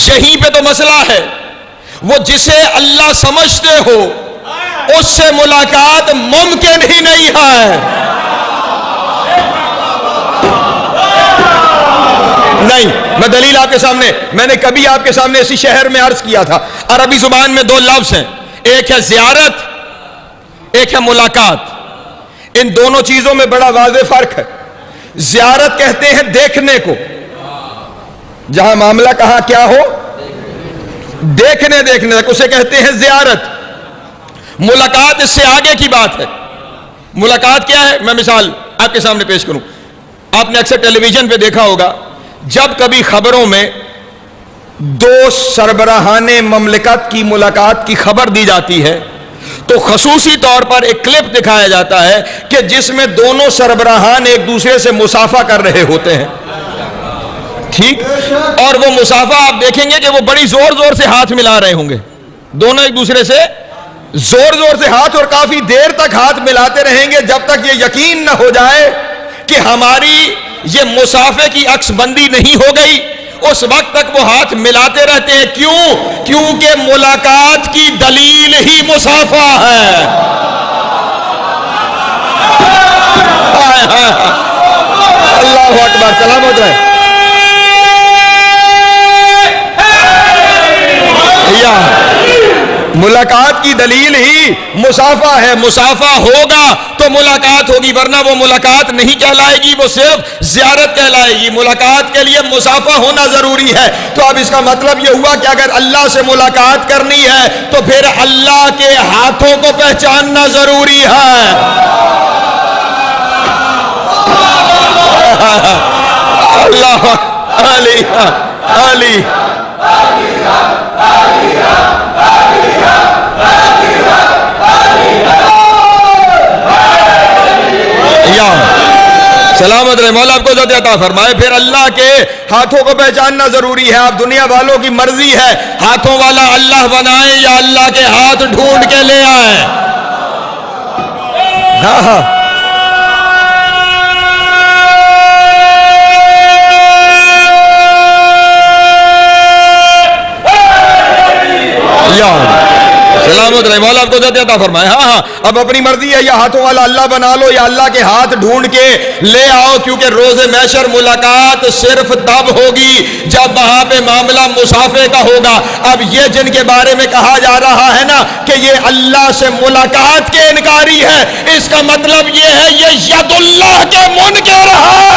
یہیں پہ تو مسئلہ ہے. وہ جسے اللہ سمجھتے ہو اس سے ملاقات ممکن ہی نہیں ہے. نہیں، میں دلیل آپ کے سامنے، میں نے کبھی آپ کے سامنے اسی شہر میں عرض کیا تھا. عربی زبان میں 2 لفظ ہیں، ایک ہے زیارت، ایک ہے ملاقات. ان دونوں چیزوں میں بڑا واضح فرق ہے. زیارت کہتے ہیں دیکھنے کو، جہاں معاملہ کہاں کیا ہو، دیکھنے تک اسے کہتے ہیں زیارت. ملاقات اس سے آگے کی بات ہے. ملاقات کیا ہے؟ میں مثال آپ کے سامنے پیش کروں. آپ نے اکثر ٹیلی ویژن پہ دیکھا ہوگا، جب کبھی خبروں میں 2 سربراہان مملکت کی ملاقات کی خبر دی جاتی ہے تو خصوصی طور پر ایک کلپ دکھایا جاتا ہے کہ جس میں دونوں سربراہان ایک دوسرے سے مصافحہ کر رہے ہوتے ہیں. ٹھیک، اور وہ مصافحہ آپ دیکھیں گے کہ وہ بڑی زور سے ہاتھ ملا رہے ہوں گے. دونوں ایک دوسرے سے زور سے ہاتھ، اور کافی دیر تک ہاتھ ملاتے رہیں گے جب تک یہ یقین نہ ہو جائے کہ ہماری یہ مصافحے کی عکس بندی نہیں ہو گئی. اس وقت تک وہ ہاتھ ملاتے رہتے ہیں. کیوں؟ کیونکہ ملاقات کی دلیل ہی مصافحہ ہے. اللہ اکبر، سلامت رہے. ملاقات کی دلیل ہی مصافحہ ہے. مصافحہ ہوگا تو ملاقات ہوگی، ورنہ وہ ملاقات نہیں کہلائے گی، وہ صرف زیارت کہلائے گی. ملاقات کے لیے مصافحہ ہونا ضروری ہے. تو اب اس کا مطلب یہ ہوا کہ اگر اللہ سے ملاقات کرنی ہے تو پھر اللہ کے ہاتھوں کو پہچاننا ضروری ہے. اللہ علی علی سلامت رہے. مولا آپ کو عزت عطا فرمائے. پھر اللہ کے ہاتھوں کو پہچاننا ضروری ہے. آپ دنیا والوں کی مرضی ہے ہاتھوں والا اللہ بنائیں یا اللہ کے ہاتھ ڈھونڈ کے لے آئیں. ہاں سلامت رہے. مولا آپ کو عزت عطا فرمائے. ہاں اب اپنی مرضی ہے، یا ہاتھوں والا اللہ بنا لو یا اللہ کے ہاتھ ڈھونڈ کے لے آؤ، کیونکہ روز محشر ملاقات صرف تب ہوگی جب وہاں پہ معاملہ مصافحے کا ہوگا. اب یہ جن کے بارے میں کہا جا رہا ہے نا کہ یہ اللہ سے ملاقات کے انکاری ہے، اس کا مطلب یہ ہے یہ ید اللہ کے منکر ہے.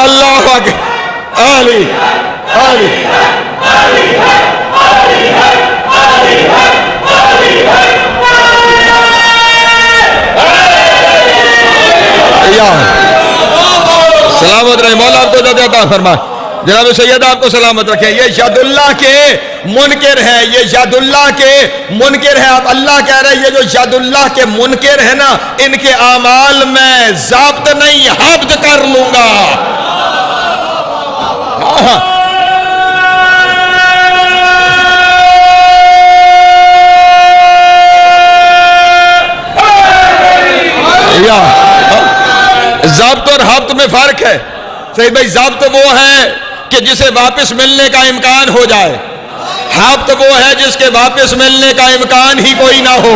اللہ اکبر. علی علی سلامت رہے. مولا آپ کو عزت عطا فرمائے. جناب سید آپ کو سلامت رکھے. یہ ید اللہ کے منکر ہے، یہ ید اللہ کے منکر ہے. اب اللہ کہہ رہے ہیں یہ جو ید اللہ کے منکر ہے نا، ان کے اعمال میں ضابط نہیں، حبد کر لوں گا. ضابط اور حبط میں فرق ہے. صحیح بھائی، ضابط وہ ہے کہ جسے واپس ملنے کا امکان ہو جائے، حبط وہ ہے جس کے واپس ملنے کا امکان ہی کوئی نہ ہو.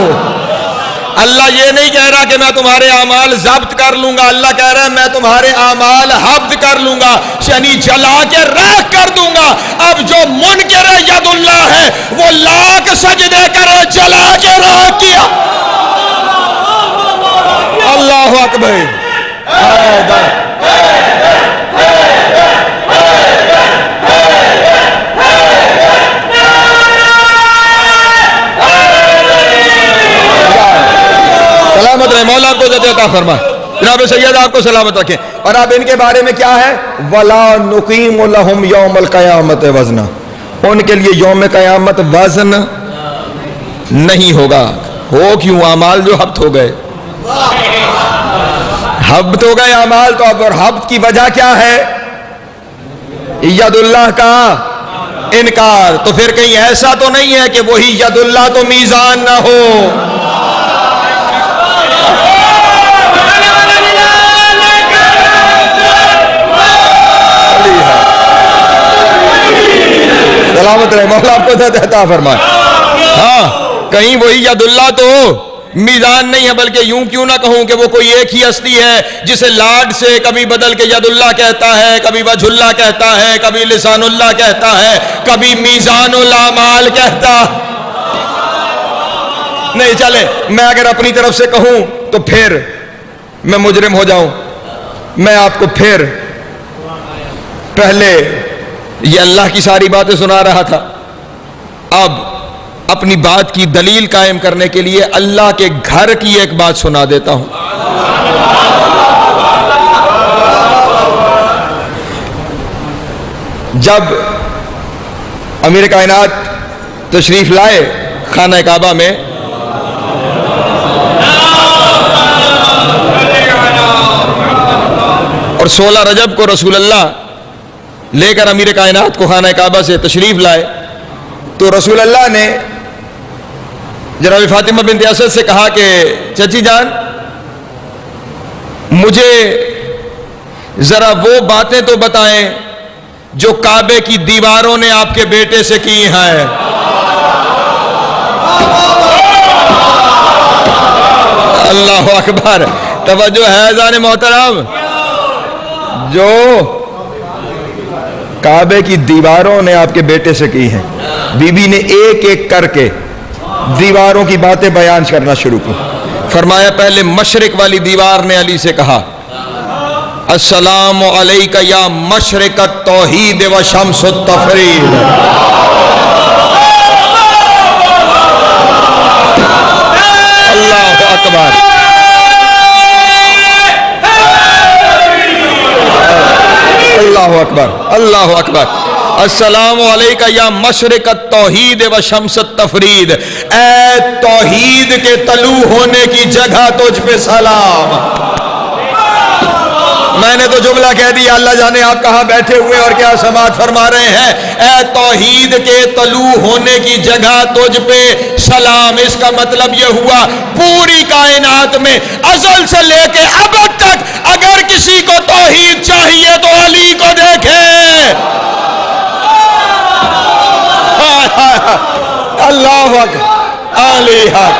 اللہ یہ نہیں کہہ رہا کہ میں تمہارے اعمال ضبط کر لوں گا، اللہ کہہ رہا ہے میں تمہارے اعمال حبط کر لوں گا، یعنی جلا کے راکھ کر دوں گا. اب جو منکر ید اللہ ہے وہ لاکھ سجدے کرے، جلا کے راکھ کیا. اللہ اکبر. سلامت رہے. مولا آپ کو عزت عطا فرمائے. جناب سید آپ کو سلامت رکھیں. اور اب ان کے بارے میں کیا ہے؟ وَلَا نُقِيمُ لَهُمْ يَوْمَ الْقِيَامَةِ وَزْنًا. ان کے لیے یوم قیامت وزن نہیں ہوگا. ہو کیوں؟ اعمال جو حبط ہو گئے، حبط ہو گئے اعمال. تو اب اور حبط کی وجہ کیا ہے؟ ید اللہ کا انکار. تو پھر کہیں ایسا تو نہیں ہے کہ وہی ید اللہ تو میزان نہ ہو. رہے, مولا آپ کو عطا فرمائے. ہاں کہیں وہی ید اللہ تو میزان نہیں ہے, بلکہ یوں کیوں نہ کہوں کہ وہ کوئی ایک ہی ہستی ہے جسے لاڈ سے کبھی بدل کے ید اللہ کہتا ہے, کبھی وجہ اللہ کہتا ہے, کبھی لسان اللہ کہتا ہے, کبھی میزان الاعمال کہتا. نہیں چلے, میں اگر اپنی طرف سے کہوں تو پھر میں مجرم ہو جاؤں. میں آپ کو پھر پہلے یہ اللہ کی ساری باتیں سنا رہا تھا, اب اپنی بات کی دلیل قائم کرنے کے لیے اللہ کے گھر کی ایک بات سنا دیتا ہوں. جب امیر کائنات تشریف لائے خانہ کعبہ میں, اور 16 رجب کو رسول اللہ لے کر امیر کائنات کو خانہ کعبہ سے تشریف لائے, تو رسول اللہ نے جناب فاطمہ بنت اسد سے کہا کہ چچی جان, مجھے ذرا وہ باتیں تو بتائیں جو کعبے کی دیواروں نے آپ کے بیٹے سے کی ہیں. اللہ اکبر, توجہ ہے اذان محترم. جو کعبے کی دیواروں نے آپ کے بیٹے سے کی ہیں, بی بی نے ایک ایک کر کے دیواروں کی باتیں بیان کرنا شروع کی. فرمایا پہلے مشرق والی دیوار نے علی سے کہا, السلام علیکہ یا مشرق التوحید و شمس التفرید. اللہ اکبر, اللہ اکبر, اللہ اکبر. السلام علیکہ یا مشرق التوحید و شمس التفرید, اے توحید کے طلوع ہونے کی جگہ تجھ پہ سلام. میں نے تو جملہ کہہ دیا, اللہ جانے آپ کہاں بیٹھے ہوئے اور کیا سماعت فرما رہے ہیں. اے توحید کے طلوع ہونے کی جگہ تجھ پہ سلام. اس کا مطلب یہ ہوا پوری کائنات میں ازل سے لے کے ابد تک اگر کسی کو توحید چاہیے تو علی کو دیکھے. اللہ اکبر, علی حق.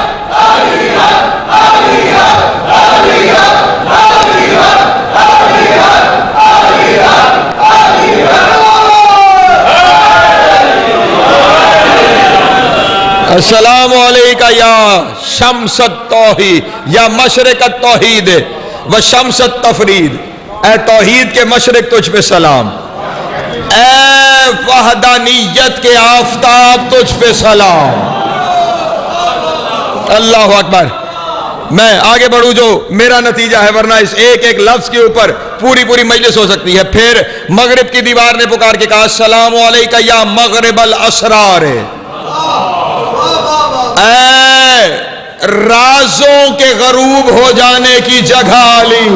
السلام علیکہ یا شمس التوحید یا مشرق التوحید و شمس التفرید, اے توحید کے مشرق تجھ پہ سلام, اے وحدانیت کے آفتاب تجھ پہ سلام. اللہ اکبر. میں آگے بڑھوں جو میرا نتیجہ ہے, ورنہ اس ایک ایک لفظ کے اوپر پوری مجلس ہو سکتی ہے. پھر مغرب کی دیوار نے پکار کے کہا, السلام علیکہ یا مغرب الاسرار, اے رازوں کے غروب ہو جانے کی جگہ علی.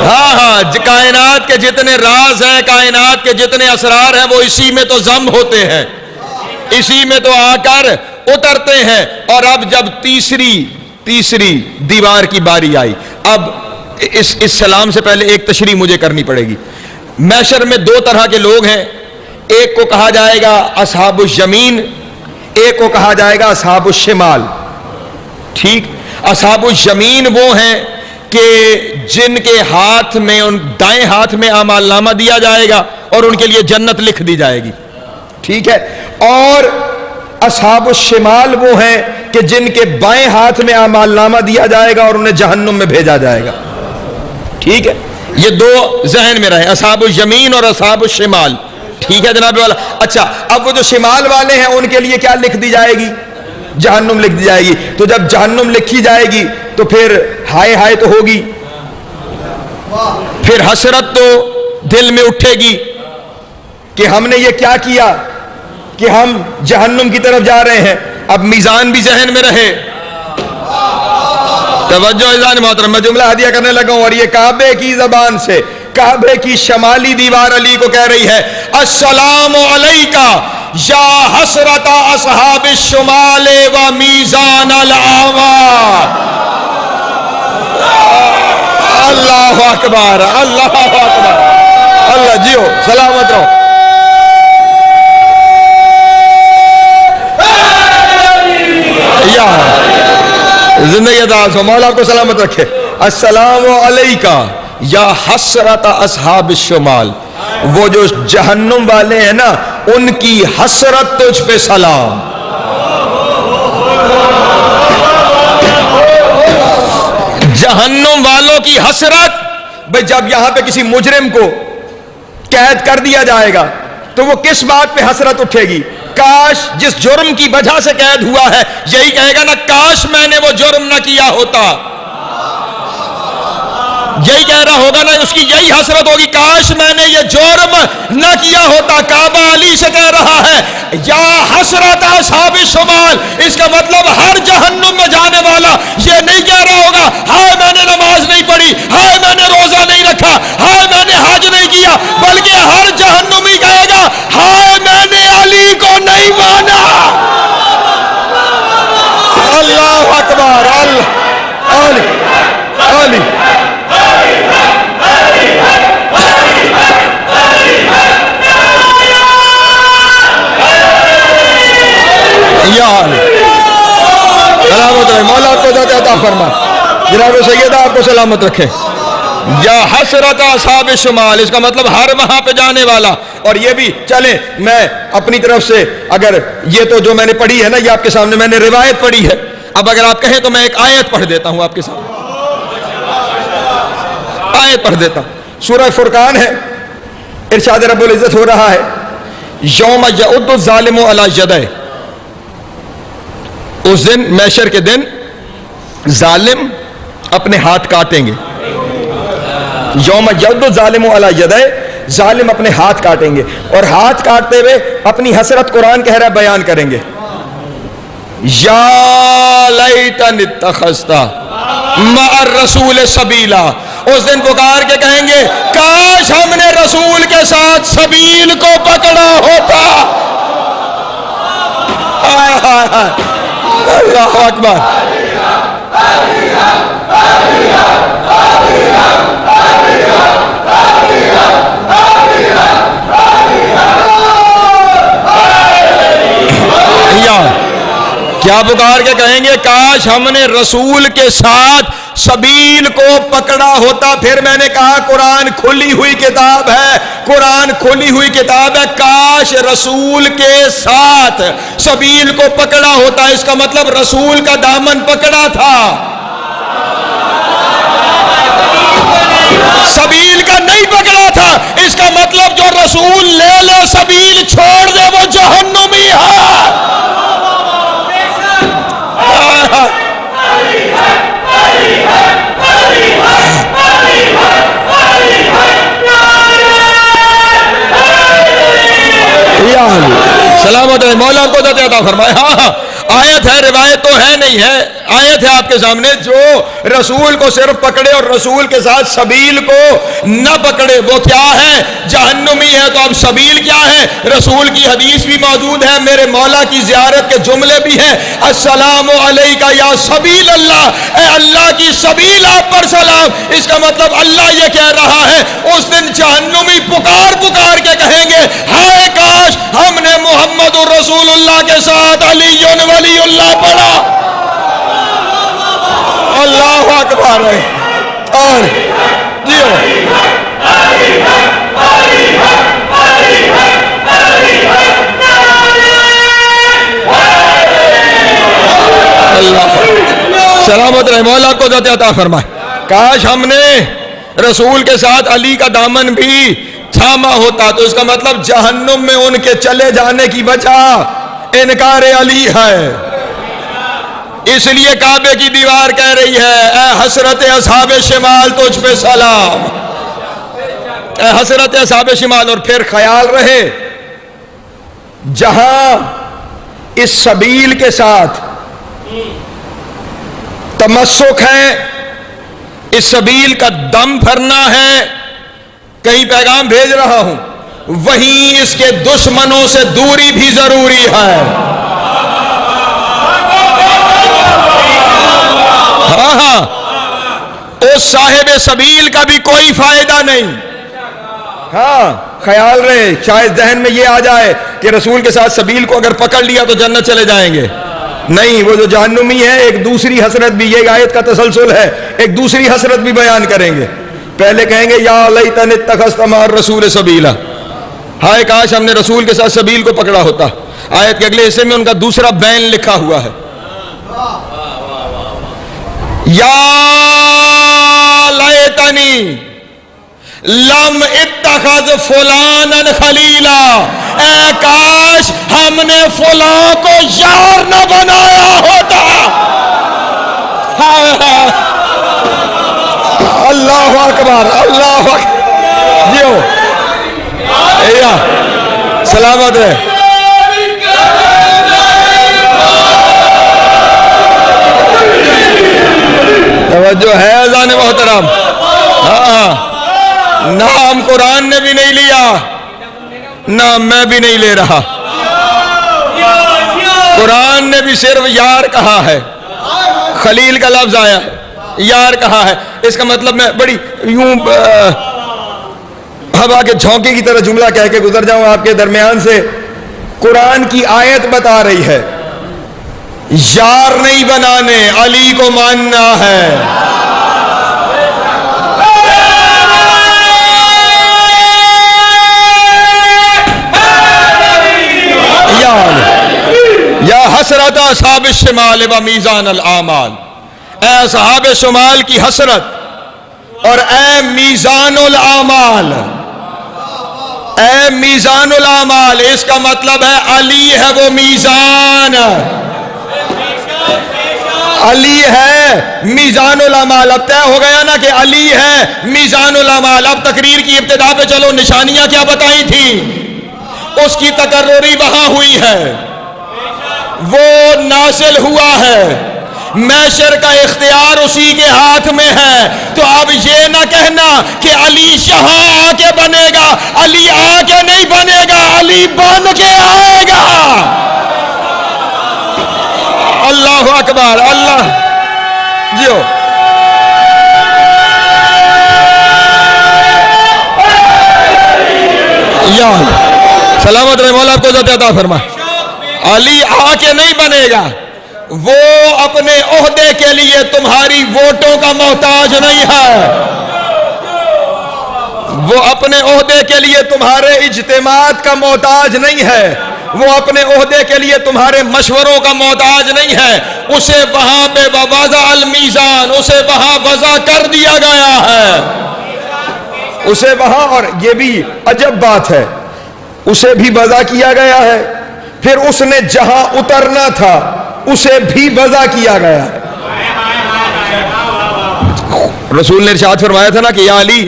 ہاں, کائنات کے جتنے راز ہیں, کائنات کے جتنے اسرار ہیں, وہ اسی میں تو ضم ہوتے ہیں, اسی میں تو آ کر اترتے ہیں. اور اب جب تیسری دیوار کی باری آئی, اب اس سلام سے پہلے ایک تشریح مجھے کرنی پڑے گی. محشر میں 2 طرح کے لوگ ہیں, ایک کو کہا جائے گا اصحاب اليمین, ایک کو کہا جائے گا اصحاب الشمال. ٹھیک, اصحاب اليمین وہ ہیں کہ جن کے ہاتھ میں, ان دائیں ہاتھ میں اعمال نامہ دیا جائے گا اور ان کے لیے جنت لکھ دی جائے گی. ٹھیک ہے. اور اصحاب الشمال وہ ہیں کہ جن کے بائیں ہاتھ میں اعمال نامہ دیا جائے گا اور انہیں جہنم میں بھیجا جائے گا. ٹھیک ہے, یہ 2 ذہن میں رہے, اصحاب الیمین اور اصحاب الشمال. ٹھیک ہے جناب والا. اچھا, اب وہ جو شمال والے ہیں ان کے لیے کیا لکھ دی جائے گی؟ جہنم لکھ دی جائے گی. تو جب جہنم لکھی جائے گی تو پھر ہائے تو ہوگی, پھر حسرت تو دل میں اٹھے گی کہ ہم نے یہ کیا کیا کہ ہم جہنم کی طرف جا رہے ہیں. اب میزان بھی ذہن میں رہے. توجہ اذان محترم, میں جملہ ہدیہ کرنے لگا ہوں, اور یہ کعبے کی زبان سے کعبے کی شمالی دیوار علی کو کہہ رہی ہے, السلام علیکہ یا حسرت اصحاب الشمال و میزان الاعمال. اللہ اکبر, اللہ اکبر. اللہ جیو سلامت رہو. یا زندگی عطا ہو، مولا آپ کو سلامت رکھے. السلام علیکہ یا حسرت اصحاب الشمال، وہ جو جہنم والے ہیں نا ان کی حسرت تجھ پہ سلام. جہنم والوں کی حسرت. بھئی جب یہاں پہ کسی مجرم کو قید کر دیا جائے گا تو وہ کس بات پہ حسرت اٹھے گی؟ کاش جس جرم کی وجہ سے قید ہوا ہے یہی کہے گا نا کاش میں نے وہ جرم نہ کیا ہوتا. یہی کہہ رہا ہوگا نا، اس کی یہی حسرت ہوگی کاش میں نے یہ جرم نہ کیا ہوتا. کعبہ علی سے کہہ رہا ہے یا حسرت اصحاب الشمال. اس کا مطلب ہر جہنم میں جانے والا یہ نہیں کہہ رہا ہوگا ہائے میں نے نماز نہیں پڑھی، ہائے میں نے روزہ نہیں رکھا، ہائے میں نے حج نہیں کیا، بلکہ ہر جہنمی کہے گا ہائے میں نے علی کو نہیں مانا. اللہ اکبر. علی علی یا علی سلامت رہے. مولا آپ کو ذات عطا فرما. جناب سیدہ آپ کو سلامت رکھے. یا حسرت اصحاب الشمال، اس کا مطلب ہر وہاں پہ جانے والا. اور یہ بھی چلیں میں اپنی طرف سے اگر یہ تو جو میں نے پڑھی ہے نا یہ آپ کے سامنے میں نے روایت پڑھی ہے، اب اگر آپ کہیں تو میں ایک آیت پڑھ دیتا ہوں آپ کے سامنے. آیت پڑھ دیتا ہوں. سورہ فرقان ہے. ارشاد رب العزت ہو رہا ہے یوم یعض الظالم علی یدیہ. اس دن محشر کے دن ظالم اپنے ہاتھ کاٹیں گے. یوم یعض الظالم علی یدیہ، ظالم اپنے ہاتھ کاٹیں گے اور ہاتھ کاٹتے ہوئے اپنی حسرت قرآن کہہ رہا ہے بیان کریں گے. یا لیتنی اتخذت مع الرسول سبیلا. اس دن پکار کے کہیں گے کاش ہم نے رسول کے ساتھ سبیل کو پکڑا ہوتا. اللہ اکبر. کیا پکار کے کہیں گے کاش ہم نے رسول کے ساتھ سبیل کو پکڑا ہوتا. پھر میں نے کہا قرآن کھلی ہوئی کتاب ہے، قرآن کھلی ہوئی کتاب ہے. کاش رسول کے ساتھ سبیل کو پکڑا ہوتا، اس کا مطلب رسول کا دامن پکڑا تھا، سبیل کا نہیں پکڑا تھا. اس کا مطلب جو رسول لے لے سبیل چھوڑ دے وہ جہنمی ہے. سلامت ہے. مولا کو ذات عطا فرمائے. ہاں آیت ہے، روایت تو ہے نہیں ہے، آیت ہے آپ کے سامنے. جو رسول کو صرف پکڑے اور رسول کے ساتھ سبیل کو نہ پکڑے وہ کیا ہے؟ جہنمی ہے. تو اب سبیل کیا ہے؟ رسول کی حدیث بھی موجود ہے، میرے مولا کی زیارت کے جملے بھی ہیں. السلام علیکہ یا سبیل اللہ، اے اللہ کی سبیل آپ پر سلام. اس کا مطلب اللہ یہ کہہ رہا ہے اس دن جہنمی پکار پکار کے کہیں گے ہائے کاش ہم نے محمد رسول اللہ کے ساتھ علی ولی اللہ پڑھا. اللہ اکبر. اور جیو اللہ سلامت رہے. مولا کو ذات عطا فرمائے. کاش ہم نے رسول کے ساتھ علی کا دامن بھی تھاما ہوتا. تو اس کا مطلب جہنم میں ان کے چلے جانے کی وجہ انکار علی ہے. اس لیے کعبے کی دیوار کہہ رہی ہے اے حسرت اصحاب شمال تجھ پہ سلام، اے حسرت اصحاب شمال. اور پھر خیال رہے جہاں اس سبیل کے ساتھ تمسک ہے، اس سبیل کا دم بھرنا ہے، کہیں پیغام بھیج رہا ہوں، وہیں اس کے دشمنوں سے دوری بھی ضروری ہے. ہاں اس صاحب سبیل کا بھی کوئی فائدہ نہیں. ہاں خیال رہے، شاید ذہن میں یہ آ جائے کہ رسول کے ساتھ سبیل کو اگر پکڑ لیا تو جنت چلے جائیں گے. نہیں، وہ جو جہنمی ہے ایک دوسری حسرت بھی، یہ آیت کا تسلسل ہے، ایک دوسری حسرت بھی بیان کریں گے. پہلے کہیں گے یا لیتنی اتخذت مع الرسول سبیلا، ہائے کاش ہم نے رسول کے ساتھ سبیل کو پکڑا ہوتا. آیت کے اگلے حصے میں ان کا دوسرا بین لکھا ہوا ہے، یا لیتنی لم اتخذ فلانا خلیلا، اے کاش ہم نے فلاں کو یار نہ بنایا ہوتا. اللہ اکبر، اللہ اکبر، جیو سلامت رہے. توجہ ہے اذان محترم. ہاں، نام قرآن نے بھی نہیں لیا، نہ میں بھی نہیں لے رہا. قرآن نے بھی صرف یار کہا ہے، خلیل کا لفظ آیا ہے، یار کہا ہے. اس کا مطلب میں بڑی یوں ہوا کے جھونکے کی طرح جملہ کہہ کے گزر جاؤں آپ کے درمیان سے. قرآن کی آیت بتا رہی ہے یار نہیں بنانے، علی کو ماننا ہے. یا حسرت اصحاب الشمال و میزان الاعمال، اے اصحاب شمال کی حسرت اور اے میزان الاعمال، اے میزان الاعمال. اس کا مطلب ہے علی ہے وہ میزان، علی ہے میزان الاعمال. اب طے ہو گیا نا کہ علی ہے میزان الاعمال. اب تقریر کی ابتدا پہ چلو، نشانیاں کیا بتائی تھیں، اس کی تقرری وہاں ہوئی ہے، وہ نازل ہوا ہے، محشر کا اختیار اسی کے ہاتھ میں ہے. تو اب یہ نہ کہنا کہ علی یہاں آ کے بنے گا، علی آ کے نہیں بنے گا، علی بن کے آئے گا. اللہ اکبر، اللہ جیو. یا سلامت رہے، مولا آپ کو عزت عطا فرما. علی آ کے نہیں بنے گا، وہ اپنے عہدے کے لیے تمہاری ووٹوں کا محتاج نہیں ہے، وہ اپنے عہدے کے لیے تمہارے اجتماعات کا محتاج نہیں ہے، وہ اپنے عہدے کے لیے تمہارے مشوروں کا محتاج نہیں ہے. اسے وہاں پہ وضع المیزان، اسے وہاں وضع کر دیا گیا ہے، اسے وہاں. اور یہ بھی عجب بات ہے، اسے بھی وضع کیا گیا ہے، پھر اس نے جہاں اترنا تھا اسے بھی وضع کیا گیا. رسول نے ارشاد فرمایا تھا نا کہ یا علی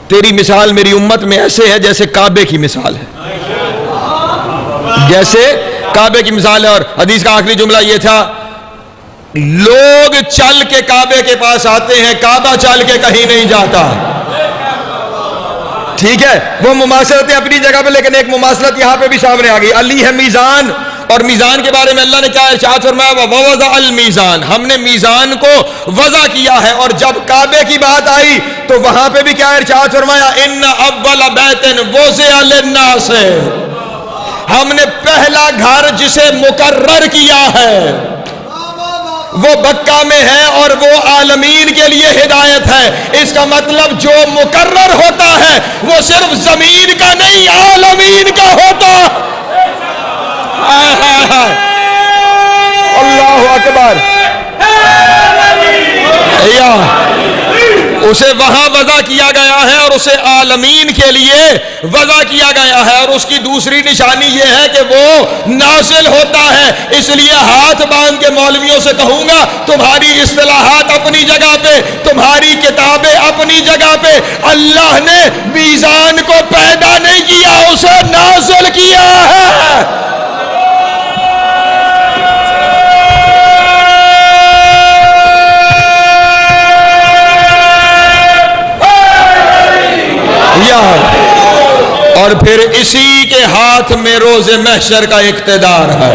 تیری مثال میری امت میں ایسے ہے جیسے کعبے کی مثال ہے، جیسے کعبے کی مثال ہے. اور حدیث کا آخری جملہ یہ تھا، لوگ چل کے کعبے کے پاس آتے ہیں، کعبہ چل کے کہیں نہیں جاتا. ٹھیک ہے، وہ مماثلتیں اپنی جگہ پہ، لیکن ایک مماثلت یہاں پہ بھی سامنے آ گئی. علی ہے میزان، اور میزان کے بارے میں اللہ نے کیا ارشاد فرمایا، وَوَضَعَ الْمِيزَانَ، ہم نے میزان کو وضع کیا ہے. اور جب کعبے کی بات آئی تو وہاں پہ بھی کیا ارشاد فرمایا، اِنَّ أَوَّلَ بَيْتٍ وُضِعَ لِلنَّاسِ، ہم نے پہلا گھر جسے مقرر کیا ہے وہ مکہ میں ہے، اور وہ عالمین کے لیے ہدایت ہے. اس کا مطلب جو مقرر ہوتا ہے وہ صرف زمین کا نہیں، عالمین کا ہوتا. اللہ اکبر. اسے وہاں وضع کیا گیا ہے اور اسے عالمین کے لیے وضع کیا گیا ہے. اور اس کی دوسری نشانی یہ ہے کہ وہ نازل ہوتا ہے. اس لیے ہاتھ باندھ کے مولویوں سے کہوں گا، تمہاری اصطلاحات اپنی جگہ پہ، تمہاری کتابیں اپنی جگہ پہ، اللہ نے میزان کو پیدا نہیں کیا، اسے نازل کیا ہے. اور پھر اسی کے ہاتھ میں روز محشر کا اقتدار ہے،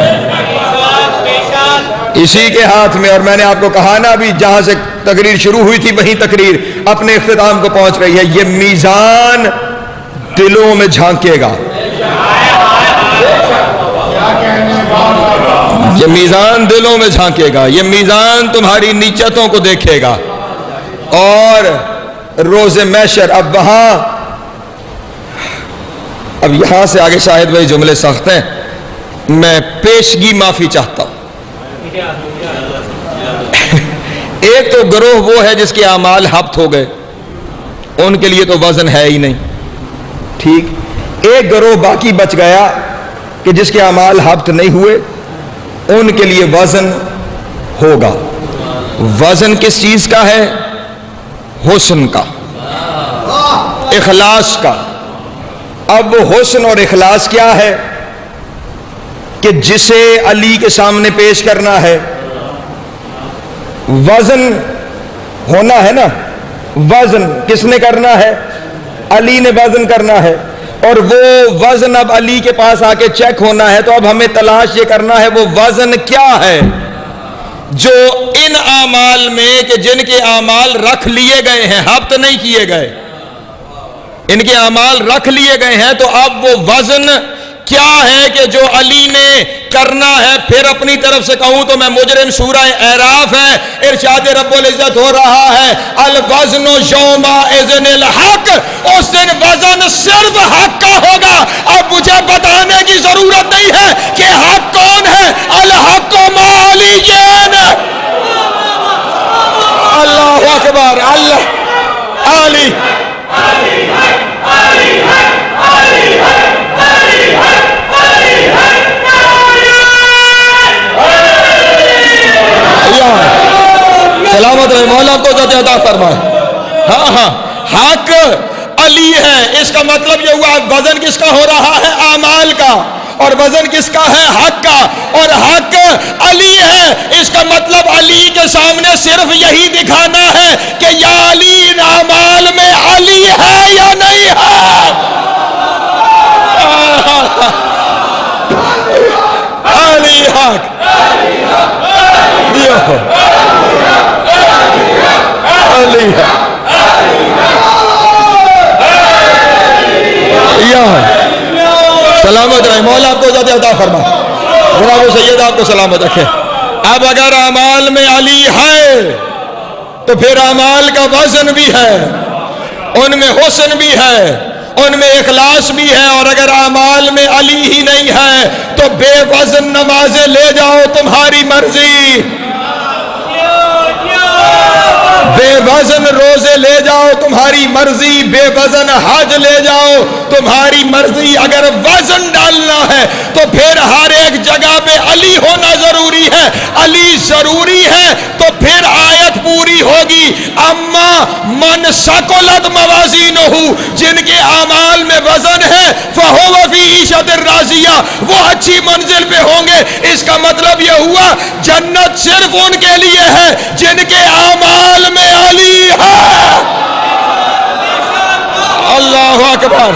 اسی کے ہاتھ میں. اور میں نے آپ کو کہا نا، ابھی جہاں سے تقریر شروع ہوئی تھی وہیں تقریر اپنے اختتام کو پہنچ رہی ہے. یہ میزان دلوں میں جھانکے گا. یہ میزان دلوں میں جھانکے گا, یہ میزان تمہاری نیچتوں کو دیکھے گا. اور روز محشر, اب یہاں سے آگے شاید وہی جملے سخت ہیں, میں پیشگی معافی چاہتا ہوں. ایک تو گروہ وہ ہے جس کے اعمال ہبت ہو گئے, ان کے لیے تو وزن ہے ہی نہیں, ٹھیک. ایک گروہ باقی بچ گیا کہ جس کے اعمال ہبت نہیں ہوئے, ان کے لیے وزن ہوگا. وزن کس چیز کا ہے؟ حسن کا, اخلاص کا. اب حسن اور اخلاص کیا ہے کہ جسے علی کے سامنے پیش کرنا ہے, وزن ہونا ہے نا. وزن کس نے کرنا ہے؟ علی نے وزن کرنا ہے. اور وہ وزن اب علی کے پاس آ کے چیک ہونا ہے. تو اب ہمیں تلاش یہ کرنا ہے وہ وزن کیا ہے جو ان اعمال میں کہ جن کے اعمال رکھ لیے گئے ہیں, ہبت نہیں کیے گئے, ان کے اعمال رکھ لیے گئے ہیں. تو اب وہ وزن کیا ہے کہ جو علی نے کرنا ہے. پھر اپنی طرف سے کہوں تو میں مجرم, سورہ اعراف ہے, ارشاد رب العزت ہو رہا ہے الوزن یومئذ الحق, اس دن وزن صرف حق کا ہوگا. اب مجھے بتانے کی ضرورت نہیں ہے کہ حق کون ہے. الحق مع علی. اللہ اکبر, اللہ علی. سلامت رہے, مولا کو ذات عطا فرمائے. ہاں, حق علی ہے. اس کا مطلب یہ ہوا وزن کس کا ہو رہا ہے؟ اعمال کا. اور وزن کس کا ہے؟ حق کا. اور حق علی ہے. اس کا مطلب علی کے سامنے صرف یہی دکھانا ہے کہ یا علی ان اعمال میں علی ہے یا نہیں ہے. علی حق. علی حق. سلامت رہے, مولا آپ کو ذات عطا فرمائے. جناب سید آپ کو سلامت رکھے. اب اگر اعمال میں علی ہے تو پھر اعمال کا وزن بھی ہے, ان میں حسن بھی ہے, ان میں اخلاص بھی ہے. اور اگر اعمال میں علی ہی نہیں ہے تو بے وزن نمازیں لے جاؤ تمہاری مرضی, بے وزن روزے لے جاؤ تمہاری مرضی, بے وزن حج لے جاؤ تمہاری مرضی. اگر وزن ڈالنا ہے تو پھر ہر ایک جگہ پہ علی ہونا ضروری ہے. علی ضروری ہے تو پھر آیت پوری ہوگی. اما من ثقلت موازینہ, جن کے اعمال میں وزن ہے, فہو فی عیشۃ راضیہ, وہ اچھی منزل پہ ہوں گے. اس کا مطلب یہ ہوا جنت صرف ان کے لیے ہے جن کے اعمال میں علی ہے. اللہ اکبر.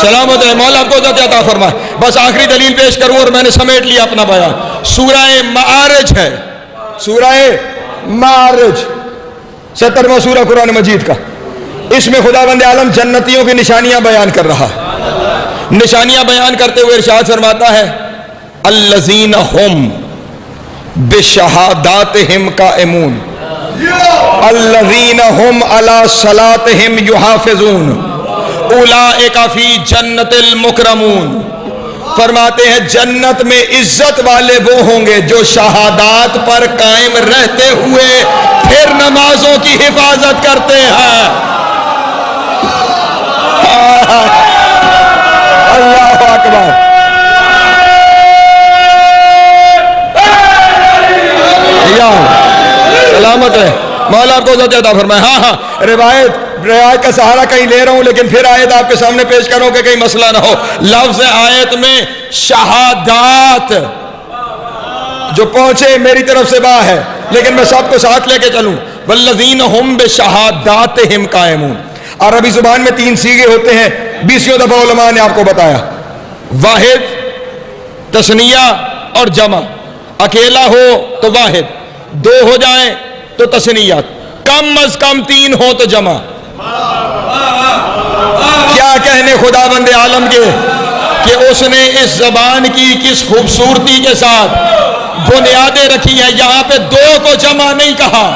سلامت ہے, مولا آپ کو ذات عطا فرمائے. بس آخری دلیل پیش کروں اور میں نے سمیٹ لیا اپنا بیان. سورہ معارج ہے, سورہ معارج 70واں سورہ قرآن مجید کا. اس میں خداوند عالم جنتیوں کی نشانیاں بیان کر رہا ہے. نشانیاں بیان کرتے ہوئے ارشاد فرماتا ہے الذین ہم بشہاداتہم قائمون الذین ہم علی صلاتہم یحافظون اولئک فی جنت المکرمون. فرماتے ہیں جنت میں عزت والے وہ ہوں گے جو شہادات پر قائم رہتے ہوئے پھر نمازوں کی حفاظت کرتے ہیں. اللہ اکبر. سلامت ہے, مولا آپ کو ذات عطا فرمائے. ہاں روایت کا سہارا کہیں لے رہا ہوں لیکن پھر آیت آپ کے سامنے پیش کروں کہ کہیں مسئلہ نہ ہو. لفظ آیت میں شہادات جو پہنچے میری طرف سے با ہے لیکن میں سب کو ساتھ لے کے چلوں. والذین ہم بشہاداتہم قائمون. عربی زبان میں 3 صیغے ہوتے ہیں, 20 دفعہ علماء نے آپ کو بتایا. واحد, تثنیہ اور جمع، اکیلا ہو تو واحد، دو ہو جائیں تو تثنیہ، کم از کم تین ہو تو جمع۔ کیا کہنے خدا بند عالم کے کہ اس نے اس زبان کی کس خوبصورتی کے ساتھ بنیادیں رکھی ہیں۔ یہاں پہ دو کو جمع نہیں کہا،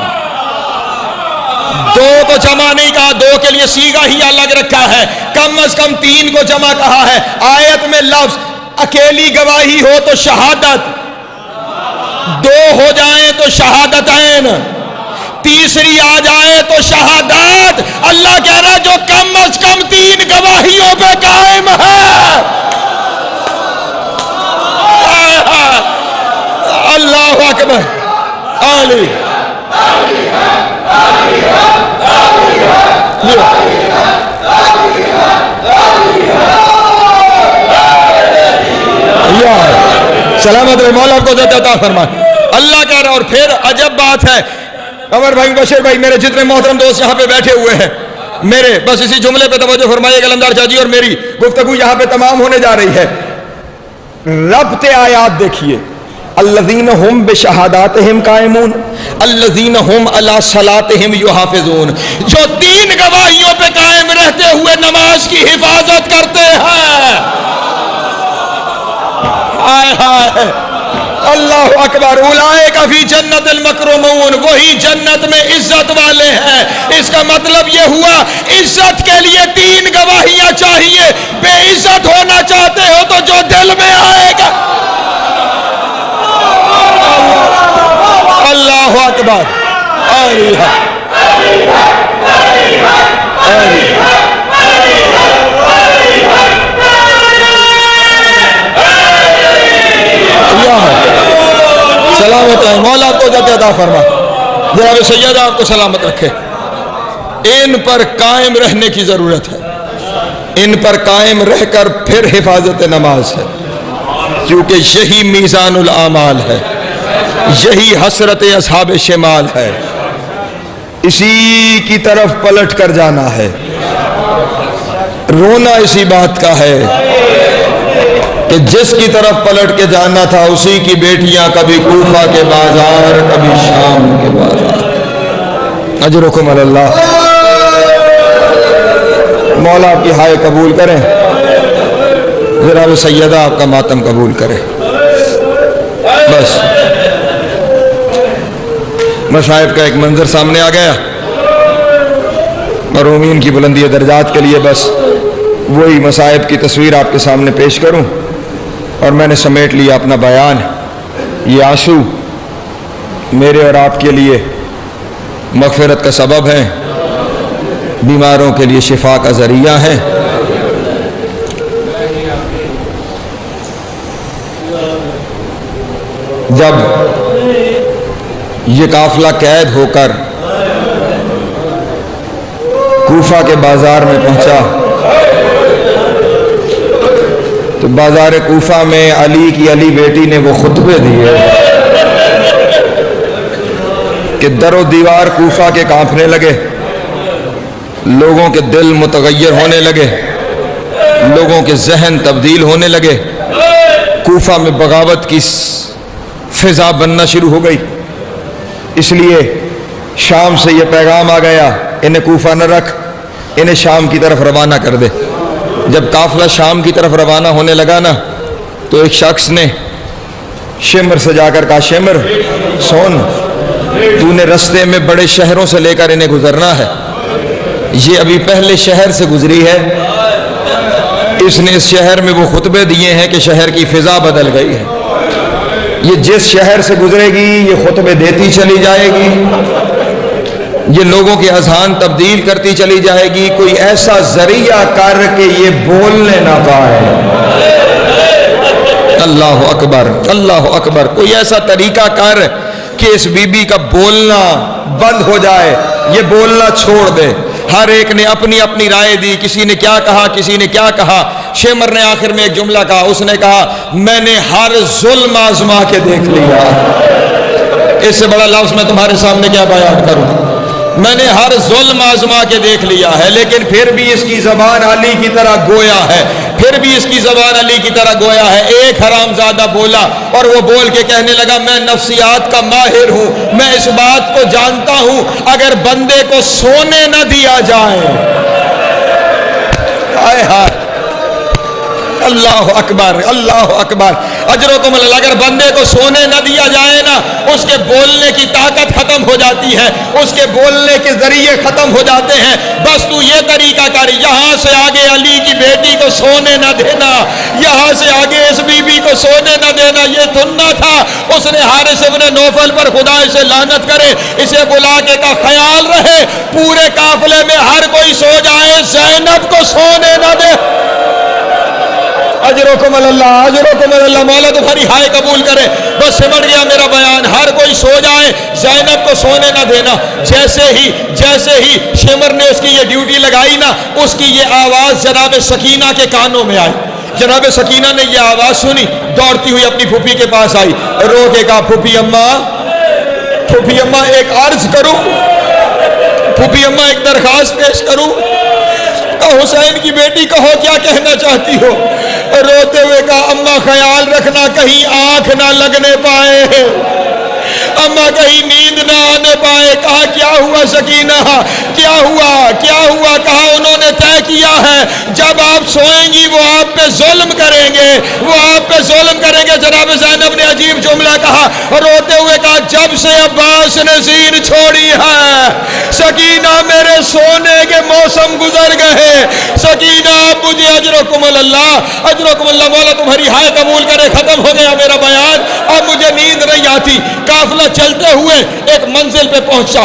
دو کو جمع نہیں کہا، دو کے لیے صیغہ ہی الگ رکھا ہے، کم از کم تین کو جمع کہا ہے۔ آیت میں لفظ اکیلی گواہی ہو تو شہادت، دو ہو جائیں تو شہادتین، تیسری آ جائے تو شہادت۔ اللہ کہہ رہا ہے جو کم از کم تین گواہیوں پہ قائم ہے، اللہ اکبر، علی سلامت رہے، مولا آپ کو عزت عطا فرمائے۔ اللہ کہہ رہا، اور پھر عجب بات ہے، عمر بھائی، بشیر بھائی، میرے جتنے محترم دوست یہاں پہ بیٹھے ہوئے ہیں، میرے بس اسی جملے پہ توجہ فرمائیے، علمدار شاہ جی، اور میری گفتگو یہاں پہ تمام ہونے جا رہی ہے۔ ربط آیات دیکھیے، الذین ہم بشہاداتہم قائمون، الذین ہم علی صلاتہم یحافظون، جو تین گواہیوں پہ قائم رہتے ہوئے نماز کی حفاظت کرتے ہیں۔ ہائے ہائے، اللہ اکبر، اولئک فی جنت المکرمون، وہی جنت میں عزت والے ہیں۔ اس کا مطلب یہ ہوا عزت کے لیے تین گواہیاں چاہیے۔ بے عزت ہونا چاہتے ہو تو جو دل میں آئے گا۔ اللہ اکبر، سلامت ہے، مولا آپ کو عزت عطا فرما، جناب سید آپ کو سلامت رکھے۔ ان پر قائم رہنے کی ضرورت ہے، ان پر قائم رہ کر پھر حفاظت نماز ہے، کیونکہ یہی میزان الاعمال ہے، یہی حسرت اصحاب شمال ہے، اسی کی طرف پلٹ کر جانا ہے۔ رونا اسی بات کا ہے کہ جس کی طرف پلٹ کے جانا تھا اسی کی بیٹیاں کبھی کوفہ کے بازار، کبھی شام کے بازار۔ اجرکم اللہ، مولا آپ کی ہائے قبول کریں، جناب سیدہ آپ کا ماتم قبول کرے۔ بس مصائب کا ایک منظر سامنے آ گیا، مرومین کی بلندی درجات کے لیے بس وہی مصائب کی تصویر آپ کے سامنے پیش کروں، اور میں نے سمیٹ لیا اپنا بیان۔ یہ آنسو میرے اور آپ کے لیے مغفرت کا سبب ہیں، بیماروں کے لیے شفا کا ذریعہ ہیں۔ جب یہ قافلہ قید ہو کر کوفہ کے بازار میں پہنچا تو بازار کوفہ میں علی کی علی بیٹی نے وہ خطبے دیے کہ در و دیوار کوفہ کے کانپنے لگے، لوگوں کے دل متغیر ہونے لگے، لوگوں کے ذہن تبدیل ہونے لگے، کوفہ میں بغاوت کی فضا بننا شروع ہو گئی۔ اس لیے شام سے یہ پیغام آ گیا، انہیں کوفہ نہ رکھ، انہیں شام کی طرف روانہ کر دے۔ جب قافلہ شام کی طرف روانہ ہونے لگا نا تو ایک شخص نے شمر سے جا کر کہا، شمر سن، تو نے رستے میں بڑے شہروں سے لے کر انہیں گزرنا ہے، یہ ابھی پہلے شہر سے گزری ہے، اس نے اس شہر میں وہ خطبے دیے ہیں کہ شہر کی فضا بدل گئی ہے، یہ جس شہر سے گزرے گی یہ خطبے دیتی چلی جائے گی، یہ لوگوں کے اذہان تبدیل کرتی چلی جائے گی، کوئی ایسا ذریعہ کر کے یہ بولنے نہ پائے۔ اللہ اکبر، اللہ اکبر، کوئی ایسا طریقہ کر کہ اس بی بی کا بولنا بند ہو جائے، یہ بولنا چھوڑ دے۔ ہر ایک نے اپنی اپنی رائے دی، کسی نے کیا کہا، کسی نے کیا کہا۔ شمر نے آخر میں ایک جملہ کہا، اس نے کہا، میں نے ہر ظلم آزما کے دیکھ لیا۔ اس سے بڑا لفظ میں تمہارے سامنے کیا بیان کروں، میں نے ہر ظلم آزما کے دیکھ لیا ہے، لیکن پھر بھی اس کی زبان علی کی طرح گویا ہے، پھر پھر بھی اس کی زبان علی کی طرح گویا ہے. ایک حرامزادہ بولا اور وہ بول کے کہنے لگا میں نفسیات کا ماہر ہوں, میں اس بات کو جانتا ہوں اگر بندے کو سونے نہ دیا جائے, ہائے ہائے, اللہ اکبر اللہ اکبر, اجرکم اللہ, اگر بندے کو سونے نہ دیا جائے نا, اس کے بولنے کی طاقت ختم ہو جاتی ہے, اس کے بولنے کے ذریعے ختم ہو جاتے ہیں. بس تو یہ طریقہ کر, یہاں سے آگے علی کی بیٹی کو سونے نہ دینا, یہاں سے آگے اس بی بی کو سونے نہ دینا. یہ سننا تھا. اس نے حارث ابن نوفل پر خدا اسے لعنت کرے اسے بلا کے کا خیال رہے پورے قافلے میں ہر کوئی سو جائے, زینب کو سونے نہ دے. اجرکم اللہ اجرکم اللہ, مولا تمہاری ہائے قبول کرے. بس سمجھ گیا میرا بیان, ہر کوئی سو جائے, زینب کو سونے نہ دینا. جیسے ہی شمر نے اس کی یہ ڈیوٹی لگائی نا, اس کی یہ آواز جناب سکینہ کے کانوں میں آئی. جناب سکینہ نے یہ آواز سنی, دوڑتی ہوئی اپنی پھوپھی کے پاس آئی, رو کے کہا پھوپھی اماں ایک عرض کروں, پھوپھی اماں ایک درخواست پیش کروں. حسین کی بیٹی کہو کیا کہنا چاہتی ہو. روتے ہوئے کہا اماں خیال رکھنا کہیں آنکھ نہ لگنے پائے, اماں کہیں نیند نہ آنے پائے. کہا کیا ہوا سکینہ, کیا ہوا. کہا انہوں نے طے کیا ہے جب آپ سوئیں گی وہ آپ پہ ظلم کریں گے, جناب زینب نے عجیب جملہ کہا, روتے ہوئے کہا جب سے عباس نے زین چھوڑی ہے سکینہ میرے سونے کے موسم گزر گئے. سکینہ اب مجھے اجرکم اللہ مولا تمہاری ہائے قبول کرے, ختم ہو گیا میرا بیان, اب مجھے نیند نہیں آتی. قافلہ چلتے ہوئے ایک منزل پہ پہنچا.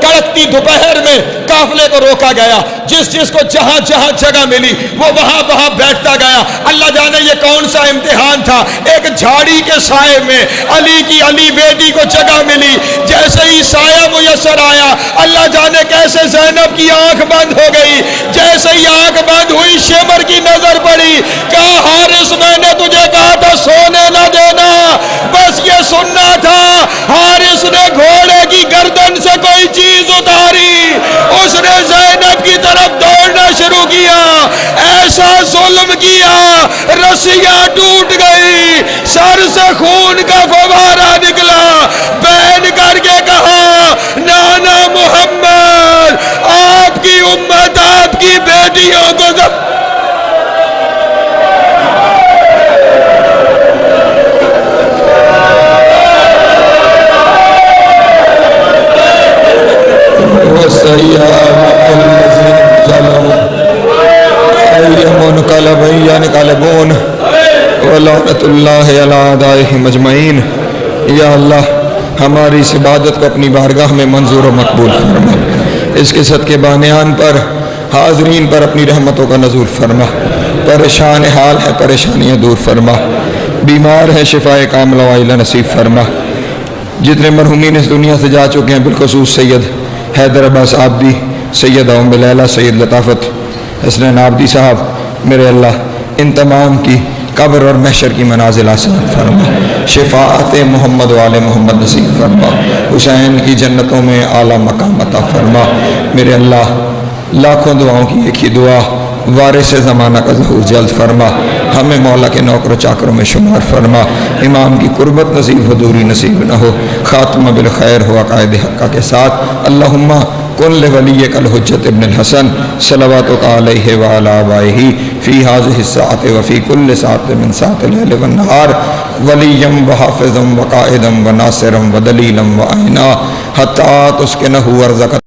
کڑکتی دوپہر میں قافلے کو روکا گیا. جس کو جہاں جگہ ملی وہ وہاں بیٹھتا گیا. اللہ جانے یہ کون سا امتحان تھا. ایک جھاڑی کے سائے میں علی بیٹی کو جگہ ملی. جیسے ہی سایہ میسر آیا, اللہ جانے کیسے زینب کی آنکھ بند ہو گئی. جیسے ہی آنکھ بند ہوئی شمر کی نظر پڑی. کہا حارث میں نے تجھے کہا تھا سونے نہ دینا, بس یہ سننا تھا. حارث نے گھوڑے کی گردن سے کوئی چیز اتاری, اس نے زینب کی طرف دوڑنا شروع کیا. ایسا ظلم کیا رسیاں ٹوٹ گئی, سر سے خون کا فوارہ نکلا. بہن کر کے کہا نانا محمد آپ کی امت آپ کی بیٹیوں کو ولعنت اللہ علی اعدائہم اجمعین. یا اللہ ہماری اس عبادت کو اپنی بارگاہ میں منظور و مقبول فرما. اس کے صدقے بانیان پر حاضرین پر اپنی رحمتوں کا نزول فرما. پریشان حال ہے پریشانیاں دور فرما, بیمار ہے شفاء کاملہ وعاجلہ نصیب فرما. جتنے مرحومین اس دنیا سے جا چکے ہیں بالخصوص سید حیدر عباس عابدی, سید ام لیلہ, سید لطافت حسنین عابدی صاحب, میرے اللہ ان تمام کی قبر اور محشر کی منازل آسان فرما. شفاعت محمد و آل محمد نصیب فرما. حسین کی جنتوں میں اعلیٰ مقام عطا فرما. میرے اللہ لاکھوں دعاؤں کی ایک ہی دعا, وارث زمانہ کا ظہور جلد فرما. ہمیں مولا کے نوکر و چاکروں میں شمار فرما. امام کی قربت نصیب ہو, دوری نصیب نہ ہو, خاتمہ بالخیر ہو عقائد حقہ کے ساتھ. اللہم کن لولیک الحجت ابن الحسن صلواتک علیہ وعلی آبائہ فی ہذہ الساعۃ وفی کل ساعۃ من ساعات اللیل والنہار ولیا وحافظا وقائدا وناصرا ودلیلا وعینا حتی تسکنہ ارضک